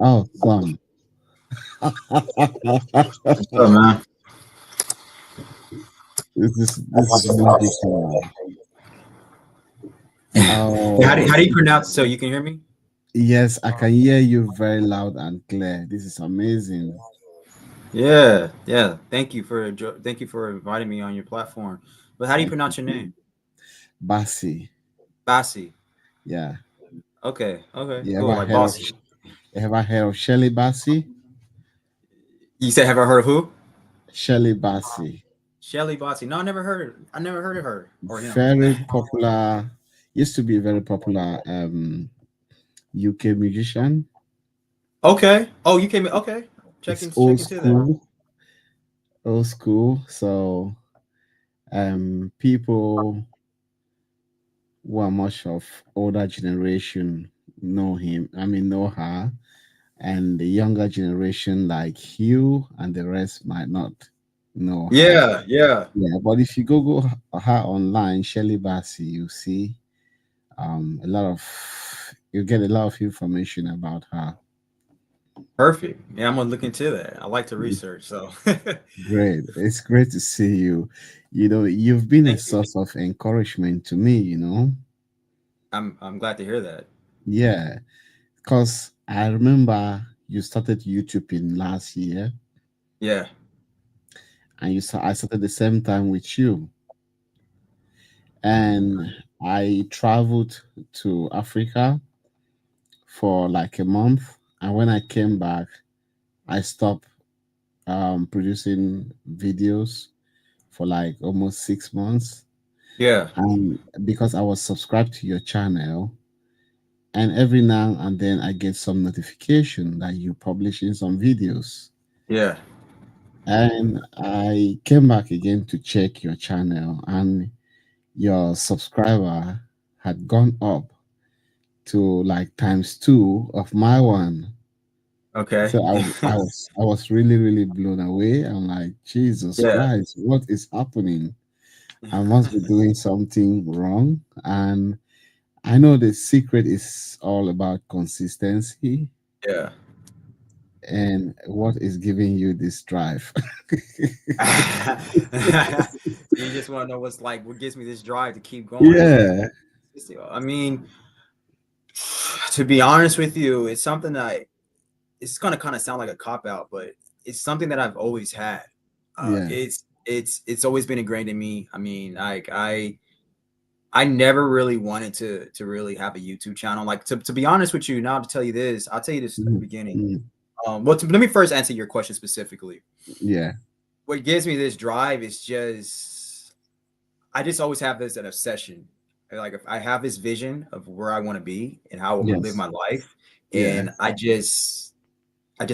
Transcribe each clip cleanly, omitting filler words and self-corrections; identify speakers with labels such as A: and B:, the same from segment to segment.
A: Awesome.
B: What's up, man?
A: This is magic.
B: Hey, how
A: Oh
B: do you pronounce? So you can hear me?
A: yes, I can hear you very loud and clear. This is amazing.
B: Yeah, yeah. Thank you for inviting me on your platform. But how do you
A: Thank
B: pronounce your
A: you.
B: name?
A: Basi.
B: Bassi.
A: Yeah.
B: Okay, okay,
A: You
B: cool.
A: ever
B: Like
A: heard of
B: Bossy.
A: you ever heard of Shelly Basi?
B: You said have I heard of who?
A: Shelly Basi.
B: Shelly Bossy. No, I never heard of her or him.
A: Very popular, used to be a very popular UK musician.
B: Okay. Oh, you came in. Okay.
A: It's
B: Check
A: old
B: into that.
A: school, old school. So people who are much of older generation know him. I mean know her. And the younger generation like you and the rest might not know her.
B: Yeah, yeah.
A: Yeah, but if you Google her online, Shelly Bassey, you see a lot of you get a lot of information about her.
B: Perfect. Yeah, I'm gonna look into that. I like to research, so
A: Great. It's great to see you. You know, you've been a
B: thank you.
A: source of encouragement to me, you know.
B: I'm glad to hear that.
A: Yeah, because I remember you started YouTube in last year
B: Yeah.
A: and I started the same time with you. And I traveled to Africa for like a month. And when I came back, I stopped producing videos for like almost 6 months.
B: Yeah.
A: And because I was subscribed to your channel, and every now and then I get some notification that you're publishing some videos.
B: Yeah.
A: And I came back again to check your channel, and your subscriber had gone up to like times two of my one.
B: Okay.
A: So I was really really blown away. I'm like, Jesus
B: Yeah.
A: Christ, what is happening? I must be doing something wrong. And I know the secret is all about consistency.
B: Yeah.
A: And what is giving you this drive?
B: You just want to know what gives me this drive to keep going.
A: Yeah,
B: I mean, to be honest with you, it's something that it's gonna kind of sound like a cop out, but it's something that I've always had.
A: yeah.
B: It's always been ingrained in me. I mean, like I never really wanted to really have a YouTube channel. Like to be honest with you, now to tell you this, I'll tell you this at the
A: Mhm,
B: beginning.
A: mhm.
B: Let me first answer your question specifically.
A: Yeah,
B: What gives me this drive is just I just always have this an obsession. Like if I have this vision of where I want to be and how I want to live
A: yes,
B: my life,
A: yeah.
B: and I just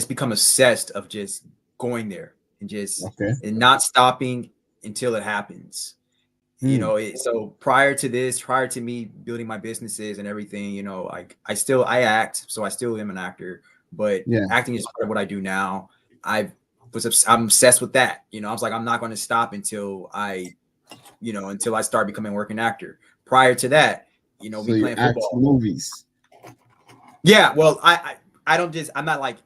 B: become obsessed of just going there and just
A: Okay.
B: and not stopping until it happens.
A: Mm,
B: So prior to me building my businesses and everything, like I act, so I still am an actor, but
A: yeah.
B: acting is part of what I do now. I'm obsessed with that. I was like, I'm not going to stop until I start becoming a working actor. Prior to that,
A: So
B: me
A: you
B: playing
A: act
B: football.
A: movies.
B: Yeah, well, I don't just I'm not like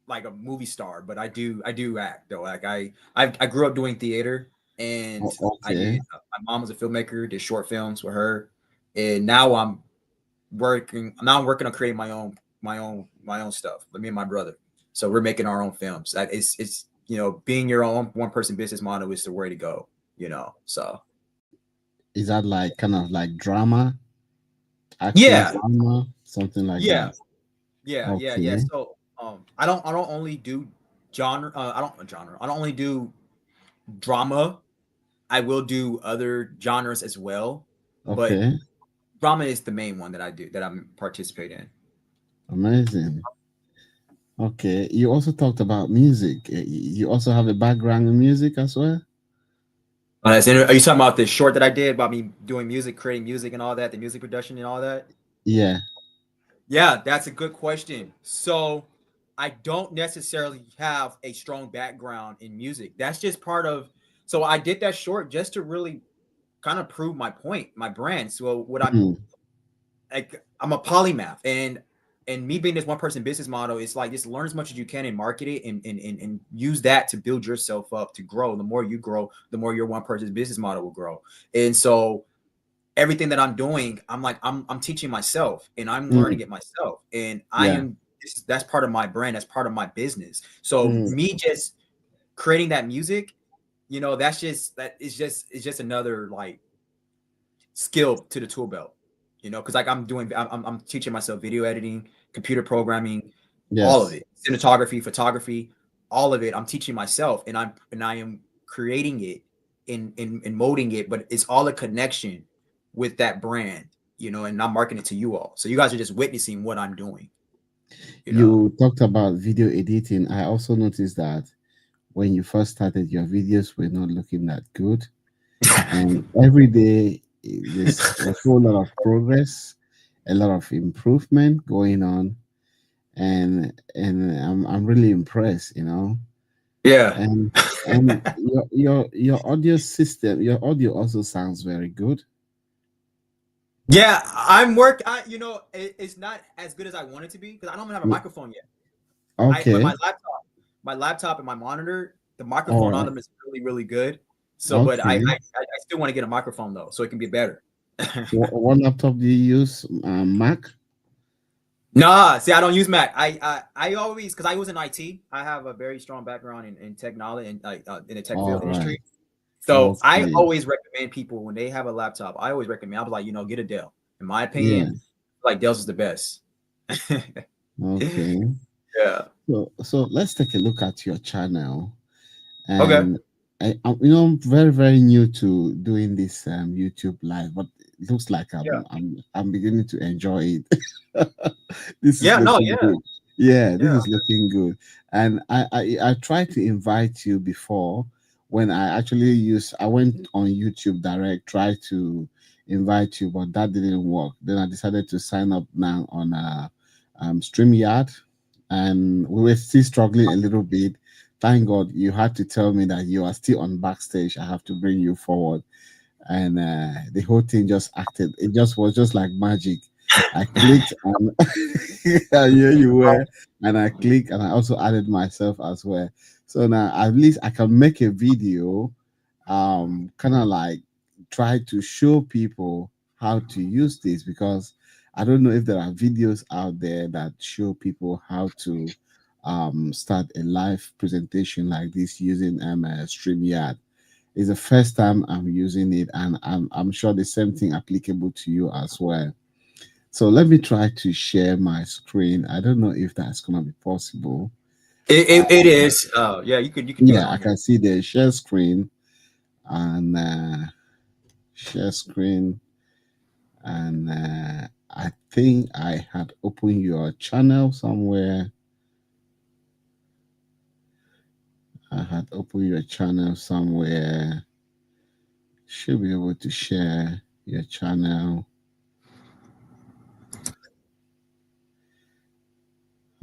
B: a movie star, but I do act though. Like I grew up doing theater, and
A: Oh,
B: I
A: okay.
B: did. My mom was a filmmaker, did short films with her, and now I'm working. Now I'm working on creating my own stuff. With me and my brother, so we're making our own films. That it's being your own one person business model is the way to go. So
A: Is that like kind of like drama, action
B: yeah,
A: drama, something like
B: yeah,
A: that?
B: yeah.
A: Okay.
B: So I don't only do genre. I don't only do drama. I will do other genres as well, but
A: Okay.
B: drama is the main one that I do that I'm participate in.
A: Amazing. Okay. You also talked about music. You also have a background in music as well?
B: Are you talking about the short that I did about me doing music, creating music and all that, the music production and all that?
A: Yeah.
B: Yeah, that's a good question. So I don't necessarily have a strong background in music. That's just part of. So I did that short just to really kind of prove my point, my brand. So what I'm
A: Mm,
B: like, I'm a polymath, and and me being this one person business model, it's like just learn as much as you can and market it and use that to build yourself up to grow. The more you grow, the more your one person's business model will grow. And so everything that I'm doing, I'm like, I'm teaching myself and I'm learning
A: Mm,
B: it myself. And I
A: yeah.
B: am, that's part of my brand. That's part of my business. So
A: Mm,
B: me just creating that music, you know, that's just, that is just, it's just another like skill to the tool belt, you know, because like I'm teaching myself video editing, computer programming, all of
A: yes.
B: it, cinematography, photography, all of it. I'm teaching myself, and I am creating it in molding it, but it's all a connection with that brand, you know, and I'm marketing it to you all. So you guys are just witnessing what I'm doing, you know.
A: You talked about video editing. I also noticed that when you first started, your videos were not looking that good. And every day, there's a whole lot of progress, a lot of improvement going on. And I'm really impressed, you know.
B: Yeah.
A: And your audio system, your audio also sounds very good.
B: Yeah, I'm work. You know, it's not as good as I want it to be because I don't even have a
A: Yeah,
B: microphone yet.
A: okay.
B: My laptop and my monitor, the
A: All
B: microphone on
A: right.
B: them is really, really good. So, but
A: Okay.
B: I still want to get a microphone though, so it can be better.
A: What laptop do you use? Mac?
B: Nah, see, I don't use Mac. I always, because I was in IT. I have a very strong background in technology and like in the tech
A: All
B: field
A: right.
B: industry. So I
A: Okay.
B: always recommend people when they have a laptop. I always recommend. I was like, you know, get a Dell. In my
A: Yeah.
B: opinion, like Dell's is the best.
A: Okay.
B: Yeah.
A: So let's take a look at your channel.
B: Okay.
A: And I'm very very new to doing this YouTube live, but it looks like
B: Yeah.
A: I'm beginning to enjoy it. This is
B: Yeah. No.
A: looking
B: Yeah.
A: good. Yeah, this
B: Yeah.
A: is looking good. And I tried to invite you before when I went on YouTube direct, tried to invite you, but that didn't work. Then I decided to sign up now on StreamYard, and we were still struggling a little bit. Thank God you had to tell me that you are still on backstage. I have to bring you forward. And the whole thing just acted. It just was just like magic. I clicked on, and here you were, and I clicked, and I also added myself as well. So now at least I can make a video, kind of like try to show people how to use this, because I don't know if there are videos out there that show people how to start a live presentation like this using StreamYard. It's the first time I'm using it, and I'm sure the same thing applicable to you as well. So let me try to share my screen. I don't know if that's gonna be possible.
B: It is. Yeah. You can do it
A: Yeah, I
B: on here.
A: can see the share screen, and share screen, and I think I had opened your channel somewhere. I had opened your channel somewhere. Should be able to share your channel.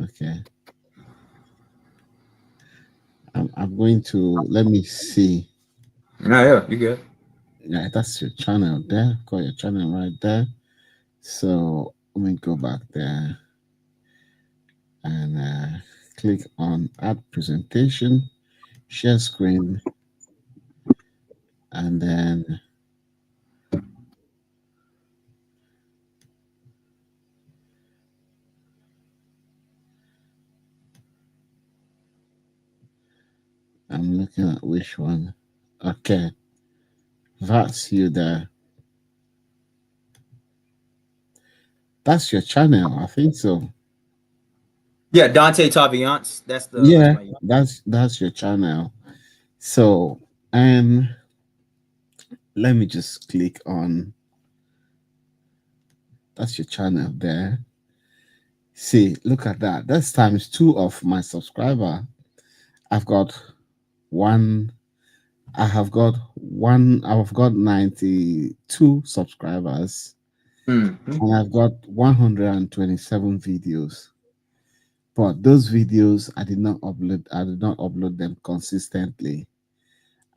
A: Okay. I'm going to let me see.
B: Yeah. Yeah. You good?
A: Yeah, that's your channel there. Got your channel right there. So let me go back there and click on add presentation, share screen, and then I'm looking at which one. Okay, that's you there. That's your channel. I think so.
B: Yeah. Dante Taviance. That's
A: Yeah,
B: my.
A: that's your channel. So, and let me just click on that's your channel there. See, look at that. That's times two of my subscriber. I've got one. I've got 92 subscribers,
B: Mhm.
A: and I've got 127 videos. But those videos I did not upload. I did not upload them consistently.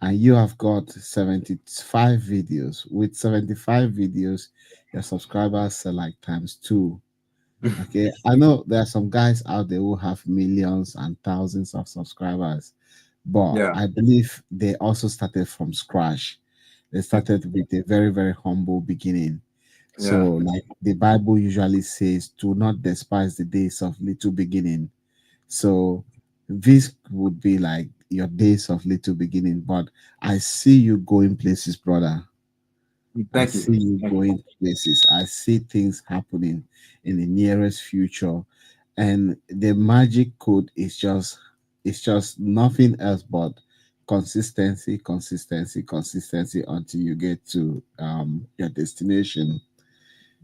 A: And you have got 75 videos. With 75 videos, your subscribers are like times two. Okay, I know there are some guys out there who have millions and thousands of subscribers, but
B: Yeah,
A: I believe they also started from scratch. They started with a very, very humble beginning.
B: yeah.
A: So, like the Bible usually says, do not despise the days of little beginning. So, this would be like your days of little beginning. But I see you going places, brother. I
B: Thank you.
A: see you
B: Thank you.
A: going places. I see things happening in the nearest future. And the magic code is just, it's just nothing else but consistency, consistency, consistency until you get to your destination.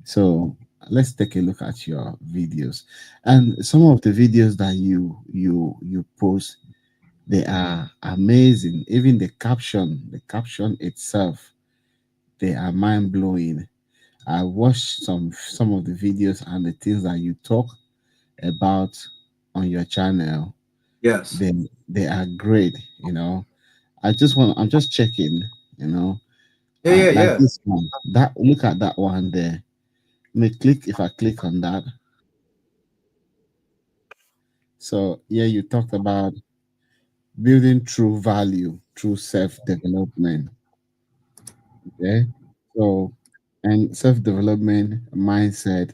A: So let's take a look at your videos. And some of the videos that you post, they are amazing. Even the caption itself, they are mind blowing. I watched some of the videos and the things that you talk about on your channel.
B: Yes.
A: They are great. I'm just checking. You know,
B: Yeah, yeah,
A: like
B: yeah.
A: this one. That look at that one there. May click if I click on that. So yeah, you talked about building true value through self development. Okay, so and self development mindset.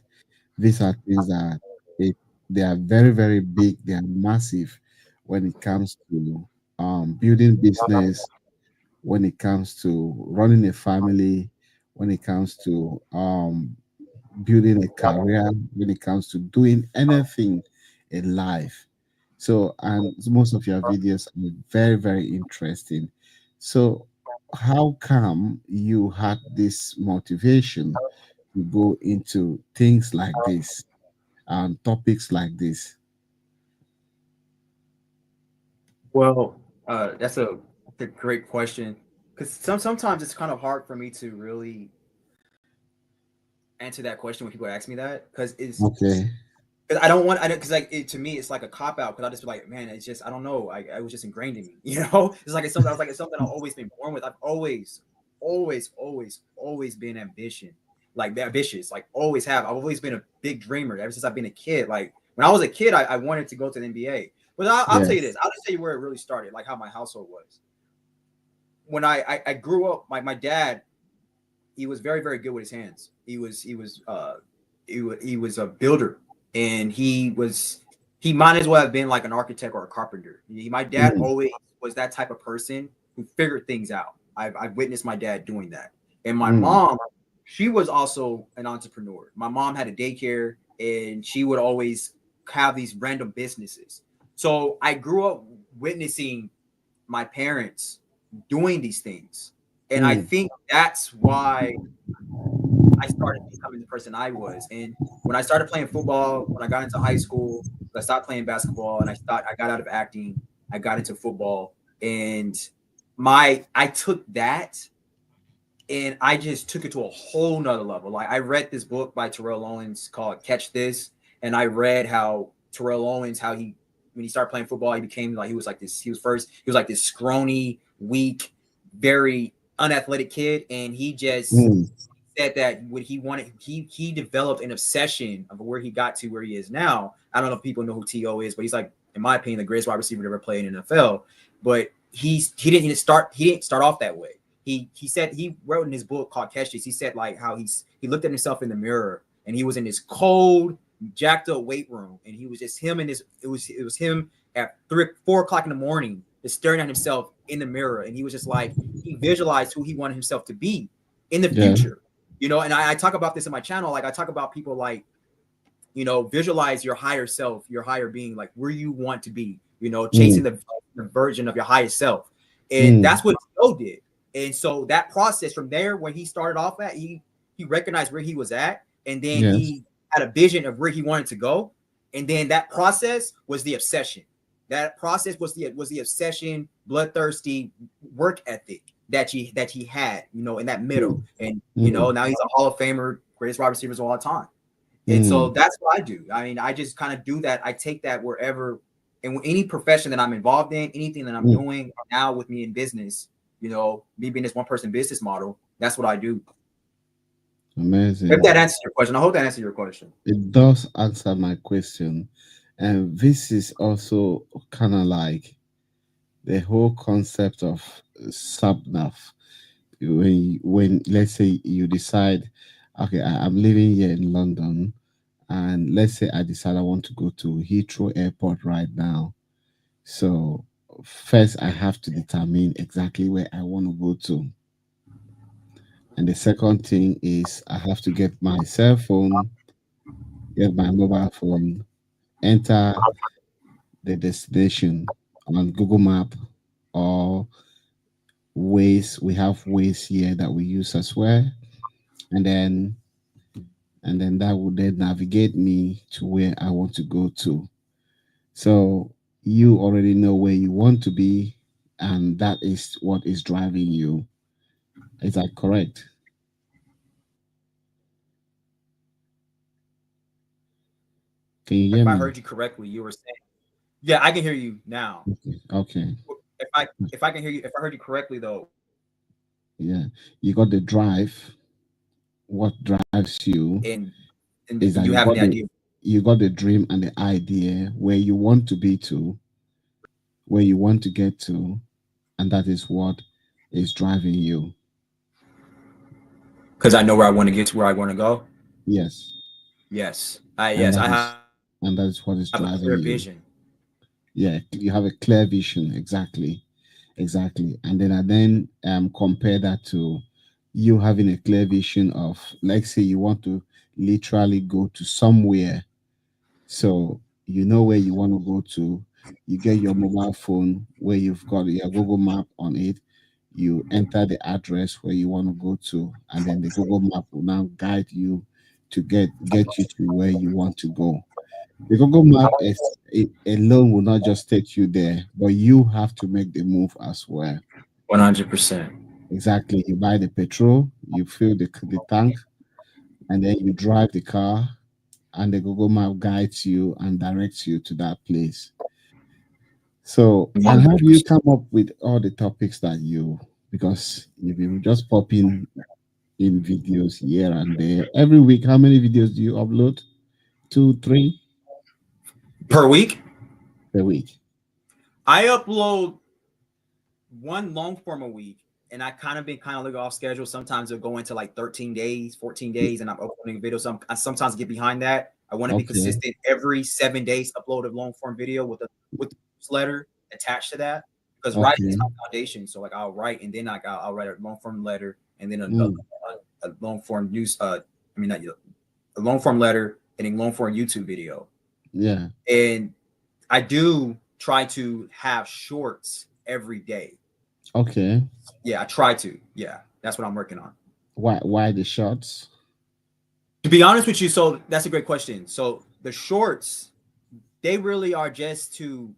A: These are things that it, they are very, very big. They are massive when it comes to building business, when it comes to running a family, when it comes to building a career, when it comes to doing anything in life. So, and most of your videos are very, very interesting. So, how come you had this motivation to go into things like this and topics like this?
B: Well, that's a great question because sometimes it's kind of hard for me to really answer that question when people ask me that because it's
A: Okay.
B: because I don't want I because like to me it's like a cop out because I just be like, man, it's just I don't know, I was just ingrained in me, you know. It's like it's something I was like it's something I've always been born with. I've always been ambitious, like always have. I've always been a big dreamer ever since I've been a kid. Like when I was a kid, I wanted to go to the NBA. But I'll tell you this,
A: Yes.
B: I'll just tell you where it really started, like how my household was. When I grew up, my dad, he was very very good with his hands. He was a builder, and he might as well have been like an architect or a carpenter. My dad
A: Mm,
B: always was that type of person who figured things out. I've witnessed my dad doing that, and my
A: mm,
B: mom, she was also an entrepreneur. My mom had a daycare, and she would always have these random businesses. So I grew up witnessing my parents doing these things. And I
A: mm,
B: think that's why I started becoming the person I was. And when I started playing football, when I got into high school, I stopped playing basketball and I got out of acting. I got into football and I took that and I just took it to a whole nother level. Like I read this book by Terrell Owens called Catch This, and I read how Terrell Owens, how he when he started playing football, he became like he was like this scrawny, weak, very unathletic kid, and he just
A: mm.
B: said that what he wanted, he developed an obsession of where he got to where he is now. I don't know if people know who T.O. is, but he's like, in my opinion, the greatest wide receiver to ever play in the NFL. But he didn't start off that way. He said he wrote in his book called Keshes, he said like how he looked at himself in the mirror and he was in this cold, jacked up weight room, and he was just him and his it was him at 4 o'clock in the morning, just staring at himself in the mirror, and he was just like he visualized who he wanted himself to be in the
A: Yeah.
B: future, you know. And I talk about this in my channel, like I talk about people like, you know, visualize your higher self, your higher being, like where you want to be, you know, chasing
A: Mm,
B: the version of your highest self. And
A: mm.
B: that's what Joe did. And so that process from there, when he started off at, he recognized where he was at, and then
A: Yes.
B: he had a vision of where he wanted to go. And then that process was the obsession. That process was the obsession, bloodthirsty work ethic that he had, you know, in that middle.
A: Mm,
B: And you know,
A: mm,
B: now he's a Hall of Famer, greatest wide receivers of all time. And so
A: mm,
B: that's what I do. I mean, I just kind of do that. I take that wherever, in any profession that I'm involved in, anything that I'm
A: mm.
B: doing now with me in business, you know, me being this one person business model, that's what I do. If
A: Amazing.
B: that answers your question, I hope that answers your question.
A: It does answer my question. And this is also kind of like the whole concept of subnav. When let's say you decide, okay, I'm living here in London, and let's say I decide I want to go to Heathrow Airport right now. So first I have to determine exactly where I want to go to. And the second thing is I have to get my cell phone, get my mobile phone, enter the destination on Google Map or Waze. We have Waze here that we use as well. And then that would then navigate me to where I want to go to. So you already know where you want to be, and that is what is driving you. Is that correct? Can you hear
B: If I
A: me?
B: heard you correctly, you were saying, yeah, I can hear you now.
A: Okay. Okay.
B: If I can hear you, if I heard you correctly though,
A: Yeah. You got the drive. What drives you
B: and
A: is that
B: you have an idea.
A: you got the dream and the idea where you want to be to, where you want to get to, and that is what is driving you.
B: Because I know where I want to get to, where I want to go.
A: Yes.
B: Yes,
A: And
B: I
A: that
B: have
A: is
B: a clear
A: and that is what
B: vision.
A: is driving you. Yeah, you have a clear vision. Exactly. Exactly. And then compare that to you having a clear vision of, like, say you want to literally go to somewhere. So you know where you want to go to. You get your mobile phone where you've got your Google Map on it. You enter the address where you want to go to, and then the Google Map will now guide you to get you to where you want to go. The Google Map alone will not just take you there, but you have to make the move as well.
B: 100%.
A: Exactly. You buy the petrol, you fill the tank, and then you drive the car, and the Google Map guides you and directs you to that place. So, and how do you
B: 100%.
A: come up with all the topics that because you've been just popping in videos here and there every week? How many videos do you upload? Two, three
B: Per week,
A: per week.
B: I upload one long form a week, and I kind of been kind of like off schedule. Sometimes it'll go into like 13 days, 14 days, and I'm uploading videos. I sometimes get behind that. I want to be
A: Okay.
B: consistent every 7 days. Upload a long form video with the newsletter attached to that because writing is
A: Okay.
B: my foundation. So like I'll write and then like I'll write a long form letter and then
A: Mm,
B: a long form news. I mean not a long form letter and a long form YouTube video.
A: yeah.
B: And I do try to have shorts every day.
A: Okay.
B: Yeah, I try to. Yeah, that's what I'm working on.
A: Why the shots?
B: To be honest with you, so that's a great question. So the shorts, they really are just to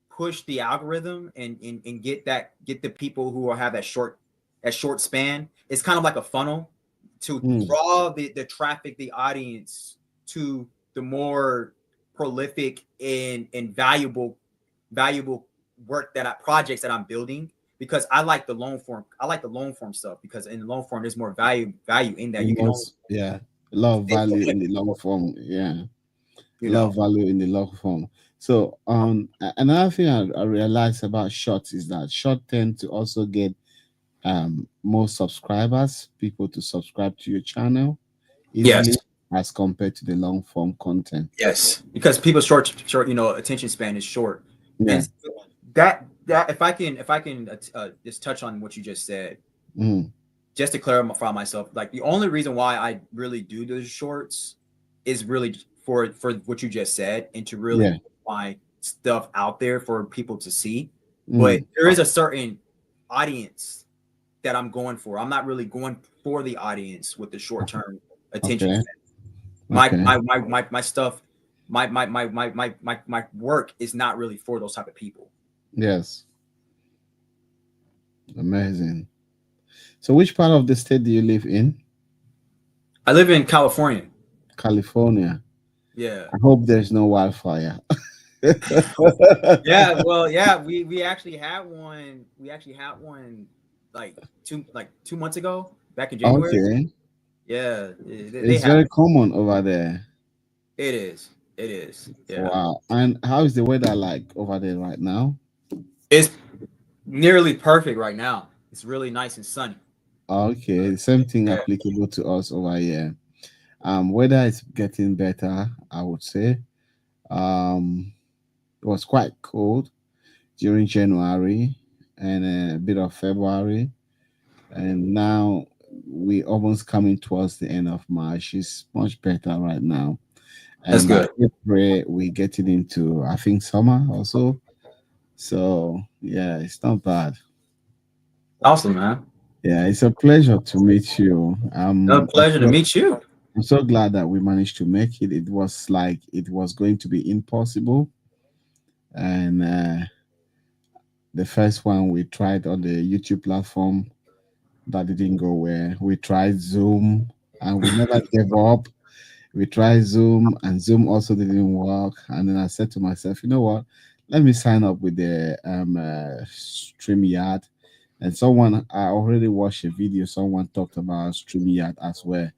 B: push the algorithm and get the people who have that short span. It's kind of like a funnel to
A: Mm,
B: draw the traffic, the audience to the more prolific and valuable work projects that I'm building because I like the long form. I like the long form stuff because in the long form there's more value in that. You can only
A: yeah. A lot of
B: it's
A: value in the long
B: predictable,
A: form. Yeah. A
B: you
A: lot
B: know.
A: of value in the long form. So another thing I realized about shorts is that short tend to also get more subscribers, people to subscribe to your channel easily
B: Yes.
A: as compared to the long form content.
B: Yes, because people's short, attention span is short,
A: Yeah.
B: and that if I can just touch on what you just said,
A: Mm,
B: just to clarify myself, like the only reason why I really do those shorts is really for what you just said and to really
A: yeah.
B: put my stuff out there for people to see. But
A: Mm,
B: there is a certain audience that I'm going for. I'm not really going for the audience with the short term attention
A: okay.
B: span. my
A: Okay.
B: my my my stuff, my work is not really for those type of people.
A: Yes. Amazing. So which part of the state do you live in?
B: I live in California.
A: California.
B: Yeah.
A: I hope there's no wildfire.
B: Yeah, well, yeah, we actually had one. We actually had one like 2 months ago, back in January.
A: Okay.
B: Yeah, they
A: It's
B: have
A: very
B: it.
A: common over there.
B: It is. It is. Yeah.
A: Wow. And how is the weather like over there right now?
B: It's nearly perfect right now. It's really nice and sunny.
A: Okay, same thing
B: Yeah.
A: applicable to us over here. Weather is getting better, I would say. Um, it was quite cold during January and a bit of February, and now we almost coming towards the end of March. It's much better right now,
B: That's
A: and by
B: good.
A: April we getting into I think summer also. So yeah, it's not bad.
B: Awesome, man.
A: Yeah, it's a pleasure to meet you.
B: A pleasure to meet you.
A: I'm so glad that we managed to make it. It was like it was going to be impossible, and the first one we tried on the YouTube platform that didn't go well. We tried Zoom, and we never gave up. We tried Zoom, and Zoom also didn't work. And then I said to myself, you know what? Let me sign up with the StreamYard. And someone, I already watched a video. Someone talked about StreamYard as well.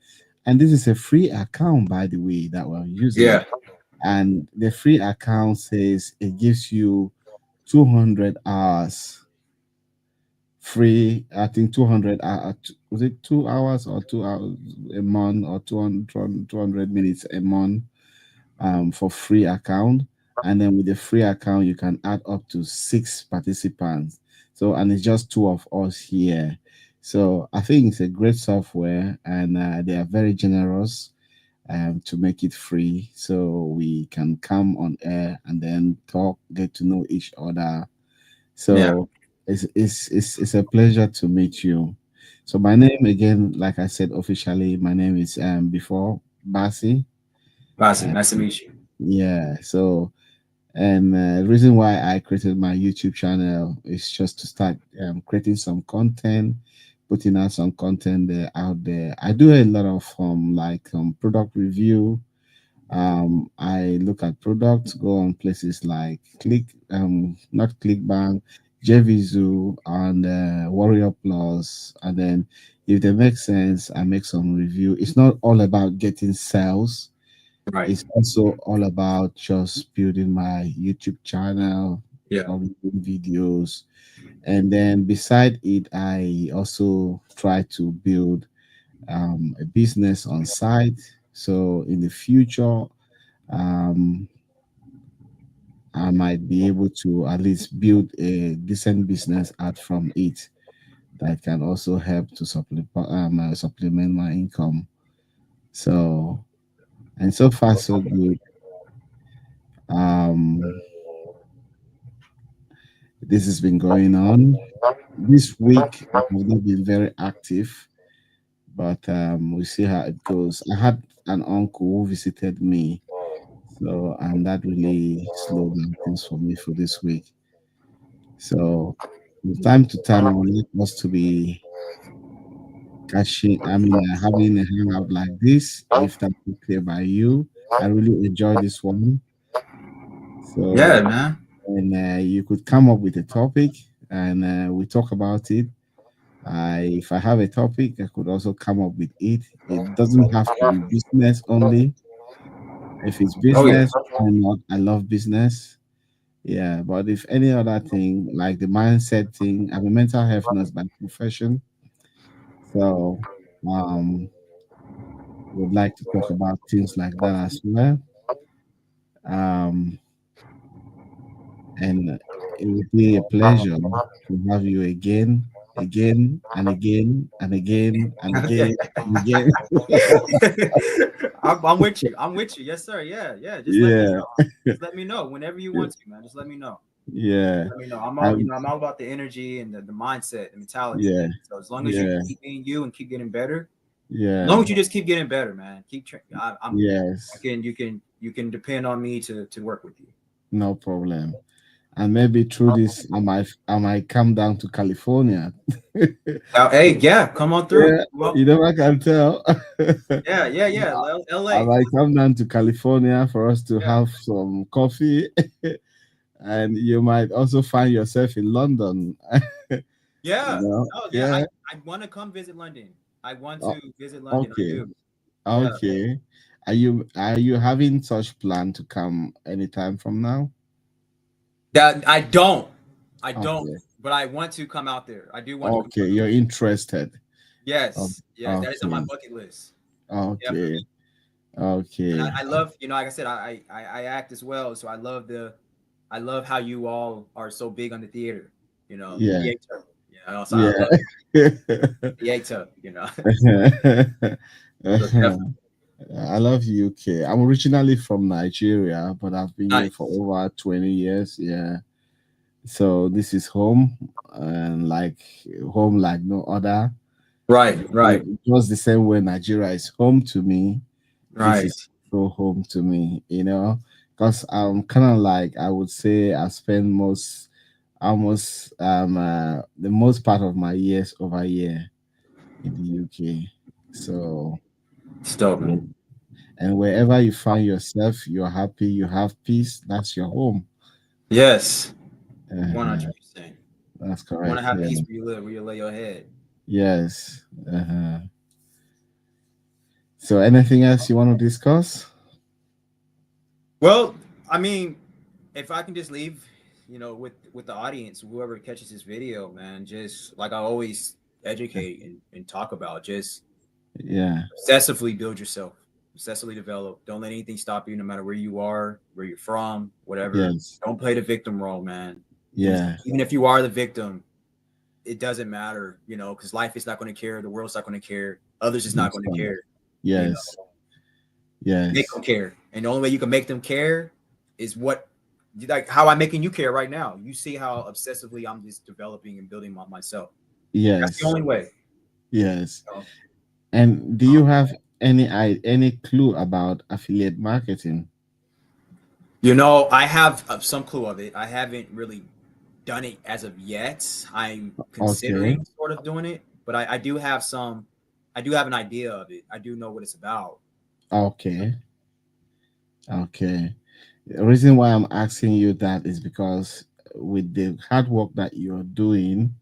A: And this is a free account, by the way, that we're using.
B: Yeah.
A: And the free account says it gives you 200 hours free. I think 200 was it 2 hours or 2 hours a month or 200 minutes a month for free account. And then with the free account you can add up to 6 participants, so and it's just two of us here. So I think it's a great software, and they are very generous to make it free, so we can come on air and then talk, get to know each other.
B: Yeah.
A: So it's a pleasure to meet you. So my name again, like I said officially, my name is before Basi.
B: Basi,
A: Uh,
B: nice to meet you.
A: yeah. So and the reason why I created my YouTube channel is just to start creating some content, putting out some content there out there. I do a lot of like product review. I look at products, go on places like not Clickbank, JVZoo, and Warrior Plus, and then if they make sense, I make some review. It's not all about getting sales.
B: Right.
A: It's also all about just building my YouTube channel,
B: Yeah.
A: uploading videos, and then beside it, I also try to build a business on site. So in the future, um, I might be able to at least build a decent business out from it that can also help to supplement my income. So, and so far so good. Um, this has been going on. This week I have not been very active, but we see how it goes. I had an uncle who visited me, so and that really slowed down things for me for this week. So from time to time, I would like us to be having a hangout like this, if that's okay by you. I really enjoy this one.
B: Yeah,
A: So,
B: man.
A: and you could come up with a topic and we talk about it. If I have a topic, I could also come up with it. It doesn't have to be business only. If it's
B: Oh yeah.
A: business, why not? I love business. Yeah, but if any other thing, like the mindset thing, I'm a mental health nurse by profession. So, um, would like to talk about things like that as well. Um, and it would be a pleasure to have you again, again and again and again and again and again.
B: I'm with you. I'm with you. Yes, sir. Yeah, yeah. Just let me
A: Yeah,
B: know. Just let me know whenever you want to, man. Just let me know.
A: yeah,
B: Let me know. I'm all,
A: um,
B: I'm all about the energy and the mindset, the mentality.
A: yeah,
B: So as long as you
A: yeah,
B: keep being you and keep getting better, as long
A: yeah,
B: as you just keep getting better, man.
A: yes,
B: You can depend on me to work with you.
A: no problem. And maybe through this, I might come down to California.
B: Hey, yeah, come on through.
A: Yeah,
B: Well,
A: you never can tell.
B: yeah, yeah, yeah.
A: I
B: LA.
A: might come down to California for us to
B: Yeah.
A: have some coffee, and you might also find yourself in London.
B: Yeah. Oh, yeah.
A: Yeah,
B: I want to come visit London. I want
A: Oh,
B: to visit London. I
A: okay.
B: do. Yeah.
A: Okay. Are you having such plan to come anytime from now?
B: That I don't. I don't.
A: Okay.
B: But I want to come out there. I do want to come
A: Okay.
B: out
A: You're
B: there.
A: interested.
B: Yes. Yes. That is on my
A: Okay.
B: bucket list.
A: Okay.
B: Definitely. And
A: Okay.
B: I love, like I said, I act as well. So I love how you all are so big on the theater,
A: Yeah.
B: theater. So I
A: Yeah.
B: love theater, So definitely
A: I love UK. I'm originally from Nigeria, but I've been here for
B: nice.
A: over 20 years. Yeah. So this is home, and like home like no other.
B: Right, right,
A: Just the same way Nigeria is home to me, this
B: right.
A: is so home to me, because I'm kind of like, I would say I spend almost the most part of my years over here in the UK. So
B: It's dope,
A: wh-
B: man.
A: and wherever you find yourself, you're happy, you have peace, that's your home.
B: Yes,
A: Uh-huh.
B: 100%.
A: That's
B: You want to
A: correct.
B: have
A: Yeah.
B: peace where you live, where you lay your head.
A: Yes. Uh-huh. So anything else you want to discuss?
B: Well, I mean, if I can just leave, with the audience, whoever catches this video, man, just like I always educate and talk about, just
A: Yeah.
B: obsessively build yourself, obsessively develop. Don't let anything stop you, no matter where you are, where you're from, whatever.
A: Yes.
B: Don't play the victim role, man. And
A: Yeah.
B: even if you are the victim, it doesn't matter, because life is not going to care, the world's not going to care, others is not
A: That's
B: going to
A: fine.
B: care.
A: Yes.
B: Make
A: Yes.
B: them care, and the only way you can make them care is what, like how I'm making you care right now. You see how obsessively I'm just developing and building myself. That's the
A: Yes.
B: only way.
A: Yes.
B: You know,
A: And do you have any clue about affiliate marketing?
B: I have some clue of it. I haven't really done it as of yet. I'm
A: Okay.
B: considering sort of doing it, but I do have some. I do have an idea of it. I do know what it's about.
A: Okay. Okay. The reason why I'm asking you that is because with the hard work that you're doing,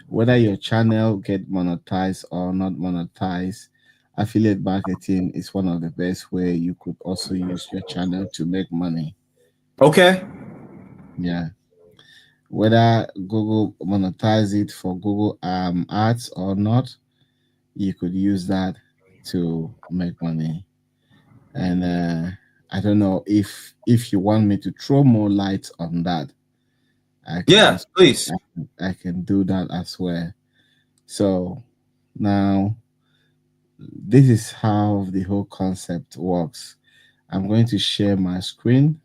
A: whether your channel get monetized or not monetized, affiliate marketing is one of the best way you could also use your channel to make money.
B: Okay.
A: Yeah. Whether Google monetize it for Google ads or not, you could use that to make money. And I don't know if you want me to throw more light on that, I can
B: Yeah,
A: also
B: please.
A: I can do that as well. So now this is how the whole concept works. I'm going to share my screen.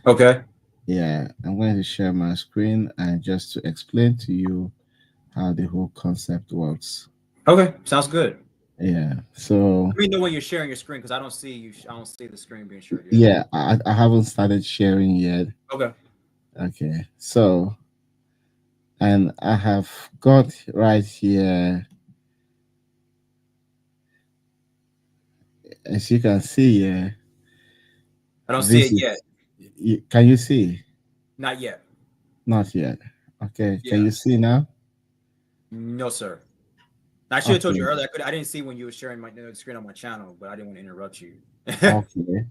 B: Okay.
A: Yeah, I'm going to share my screen and just to explain to you how the whole concept works.
B: Okay. Sounds good.
A: Yeah. So
B: Let me know when you're sharing your screen because I don't see you. I don't see the screen being shared yet.
A: yeah, I haven't started sharing yet.
B: Okay.
A: Okay. So and I have got right here, as you can see,
B: I don't see
A: this
B: it yet.
A: is. Can you see?
B: Not yet.
A: Not yet. Okay. Can
B: Yeah.
A: you see now?
B: No, sir. I should have told you
A: Okay.
B: earlier. I didn't see when you were sharing my screen on my channel, but I didn't want to interrupt you.
A: Okay.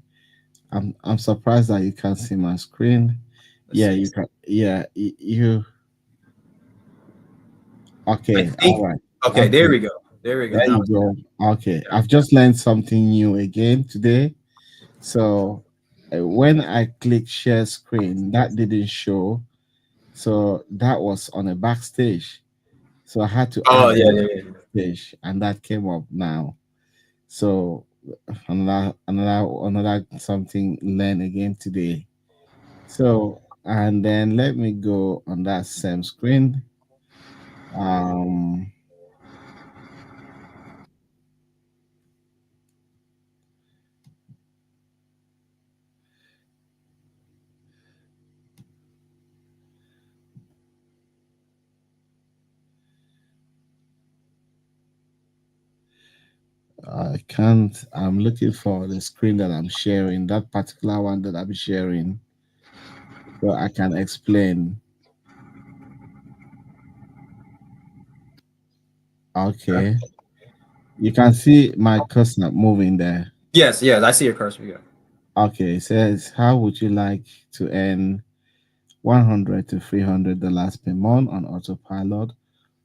A: I'm surprised that you can't see my screen.
B: Let's
A: Yeah,
B: see.
A: you can. Yeah, you.
B: I
A: Okay. All
B: think.
A: right.
B: Okay, there
A: Okay.
B: we go. There we go.
A: There
B: Now
A: you
B: it's
A: go. Okay.
B: there.
A: I've just learned something new again today. So when I click share screen, that didn't show. So that was on a backstage. So I had to
B: Oh
A: add
B: yeah,
A: that
B: yeah, yeah.
A: backstage, and that came up now. So another something learned again today. So and then let me go on that same screen. Um, I can't. I'm looking for the screen that I'm sharing. That particular one that I'm sharing, so I can explain.
B: Okay.
A: Okay. You can see my cursor moving there.
B: Yes, yes, I see your cursor. Yeah.
A: Okay, it says, how would you like to earn 100 to $300 per month on autopilot?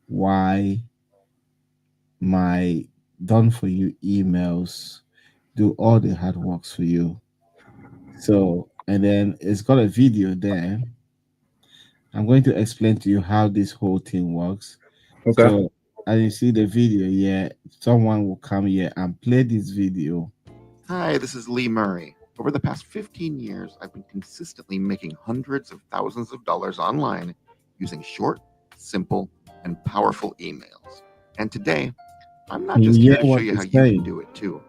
A: Why my done for you emails do all the hard works for you? So, and then it's got a video there. I'm going to explain to you how this whole thing works.
B: Okay.
A: So, as you see the video here, someone will come here and play this video.
C: Hi, this is Lee Murray. Over the past 15 years, I've been consistently making hundreds of thousands of dollars online using short, simple, and powerful emails. And today, I'm not
A: Can you
C: just here
A: hear
C: to show
A: what
C: you how
A: it's
C: you can
A: saying?
C: do it too.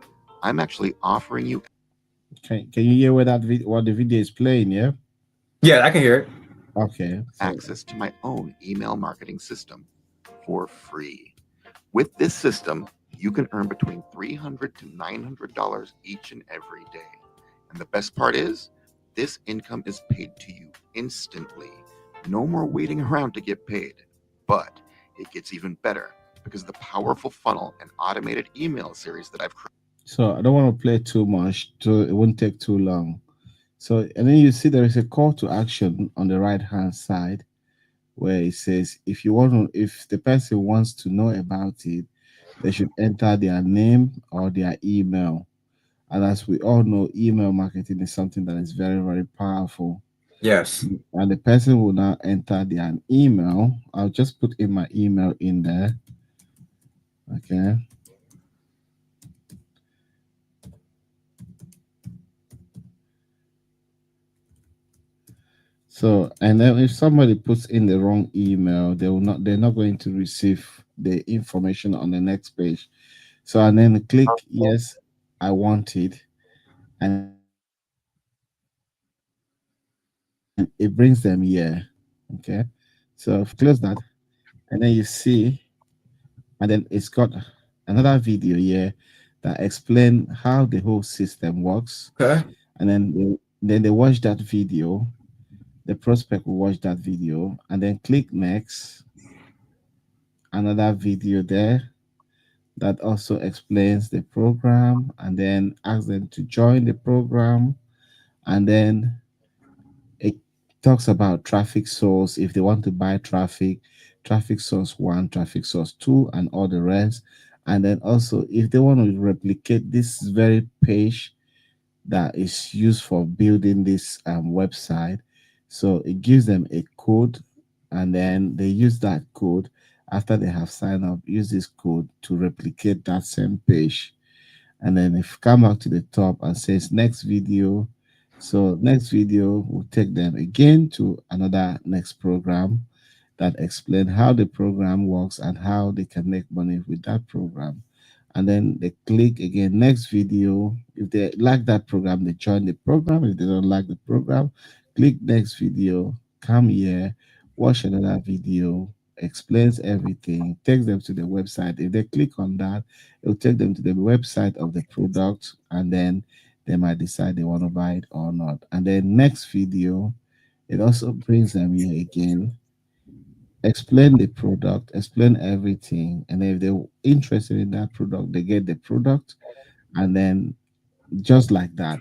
C: I'm actually offering you
A: Can you hear where what the video is playing? Yeah.
B: Yeah, I can hear it.
A: Okay. So
C: access to my own email marketing system for free. With this system, you can earn between $300 to $900 each and every day. And the best part is, this income is paid to you instantly. No more waiting around to get paid. But it gets even better because of the powerful funnel and automated email series that I've created.
A: so I don't want to play too much. So it won't take too long. So and then you see there is a call to action on the right hand side where it says if you want to, if the person wants to know about it, they should enter their name or their email. And as we all know, email marketing is something that is very, very powerful.
B: Yes.
A: And the person will now enter their email. I'll just put in my email in there. Okay. So, and then if somebody puts in the wrong email, they're not going to receive the information on the next page. So, and then click yes, I want it, and it brings them here. Okay. So, if you close that, and then you see, and then it's got another video here that explain how the whole system works. And
B: Okay.
A: then they watch that video. The prospect will watch that video and then click next. Another video there that also explains the program and then ask them to join the program. And then it talks about traffic source if they want to buy traffic, traffic source one, traffic source two, and all the rest. And then also if they want to replicate this very page that is used for building this website. So it gives them a code, and then they use that code after they have signed up. Use this code to replicate that same page, and then if you come back to the top and says next video, so next video will take them again to another next program that explain how the program works and how they can make money with that program. And then they click again next video. If they like that program, they join the program. If they don't like the program, click next video, come here, watch another video, explains everything, takes them to the website. If they click on that, it will take them to the website of the product, and then they might decide they want to buy it or not. And then next video, it also brings them here again, explain the product, explain everything, and if they're interested in that product, they get the product, and then just like that.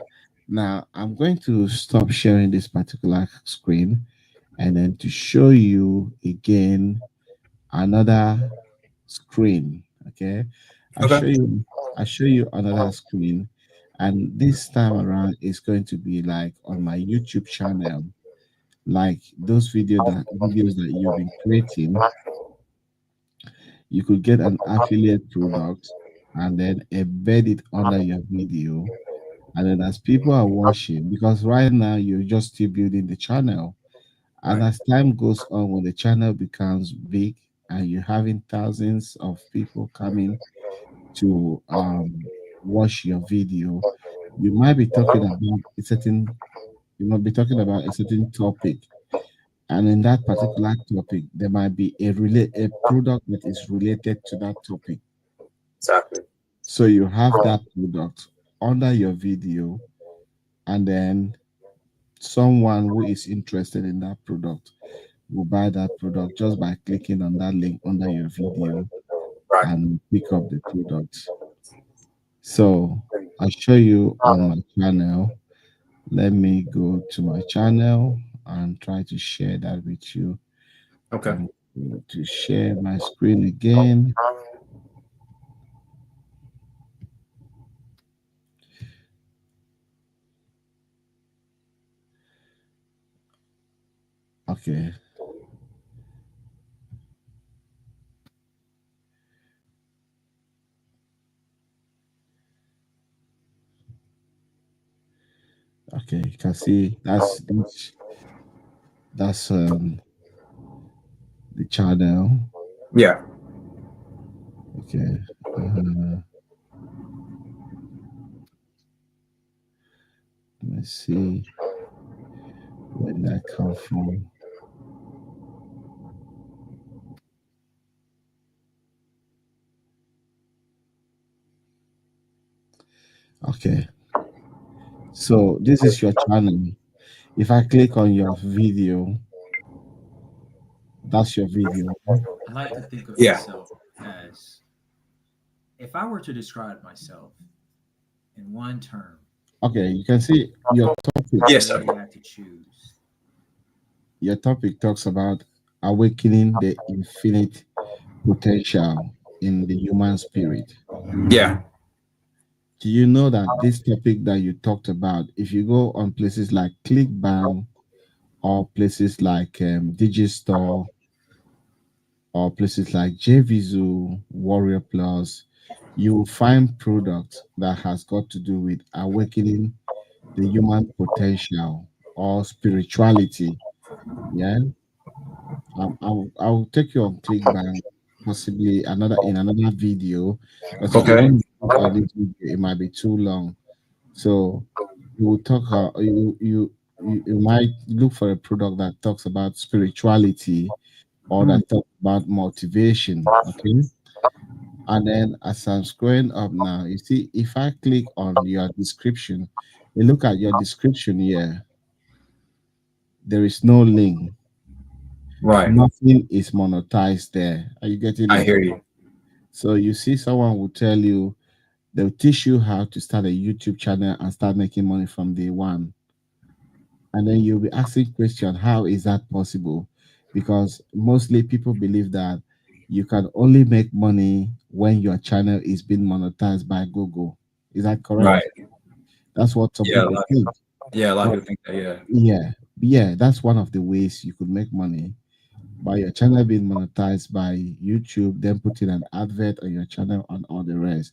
A: Now I'm going to stop sharing this particular screen, and then to show you again another screen. Okay, I'll show
B: Okay.
A: you. I'll show you another screen, and this time around it's going to be like on my YouTube channel, like those videos that you've been creating. You could get an affiliate product and then embed it under your video. And then as people are watching, because right now you're just still building the channel. And
B: Right.
A: as time goes on, when the channel becomes big and you're having thousands of people coming to watch your video, you might be talking about a certain you might be talking about a certain topic. And in that particular topic, there might be a product that is related to that topic.
B: Exactly.
A: So you have that product under your video, and then someone who is interested in that product will buy that product just by clicking on that link under your video.
B: Right.
A: and pick up the product. So I'll show you on my channel. Let me go to my channel and try to share that with you.
B: Okay.
A: I'm going to share my screen again. Okay. Okay, you can see that's the channel.
B: Yeah.
A: Okay. Uh, let me see where did that come from. Okay. So this is your channel. If I click on your video, that's your video.
D: I like to think of
B: Yeah.
D: myself as, if I were to describe myself in one term,
A: Okay, you can see your topic.
B: Yes,
D: what
B: sir.
D: would I have to choose?
A: Your topic talks about awakening the infinite potential in the human spirit.
B: Yeah.
A: Do you know that this topic that you talked about, if you go on places like ClickBank or places like Digistore or places like JVZoo, Warrior Plus, you will find products that has got to do with awakening the human potential or spirituality. Yeah, I'll take you on ClickBank possibly another video, because if you
B: Okay.
A: want to talk on this video, it might be too long. So you will talk you might look for a product that talks about spirituality or that talks about motivation. Okay. And then as I'm scrolling up now, you see if I click on your description, you look at your description here, there is no link.
B: Right.
A: Nothing is monetized there. Are you getting
B: I
A: it?
B: hear you.
A: So you see someone will tell you, they'll teach you how to start a YouTube channel and start making money from day one. And then you'll be asking question, how is that possible? Because mostly people believe that you can only make money when your channel is being monetized by Google. Is that correct?
B: Right.
A: That's what some
B: Yeah.
A: people think.
B: Yeah. A lot of
A: But
B: people think that. Yeah.
A: yeah, that's one of the ways you could make money, by your channel being monetized by YouTube, then putting an advert on your channel and all the rest.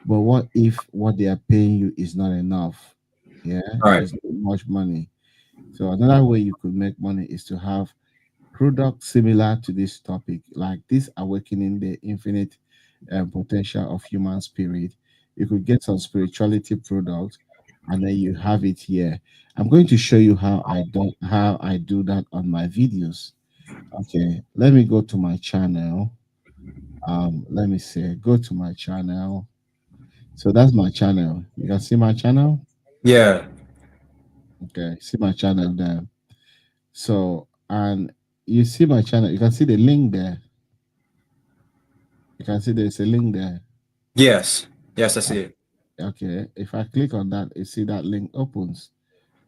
A: But what if what they are paying you is not enough? Yeah,
B: Right.
A: it's not much money. So another way you could make money is to have products similar to this topic, like this awakening the infinite potential of human spirit. You could get some spirituality products, and then you have it here. I'm going to show you how I do that on my videos. Okay, let me go to my channel. Let me see. Go to my channel. So that's my channel. You can see my channel.
B: Yeah.
A: Okay, see my channel there. So, and you see my channel, you can see the link there. You can see there's a link there.
B: Yes. Yes, I
A: Uh,
B: see it.
A: Okay, if I click on that, you see that link opens.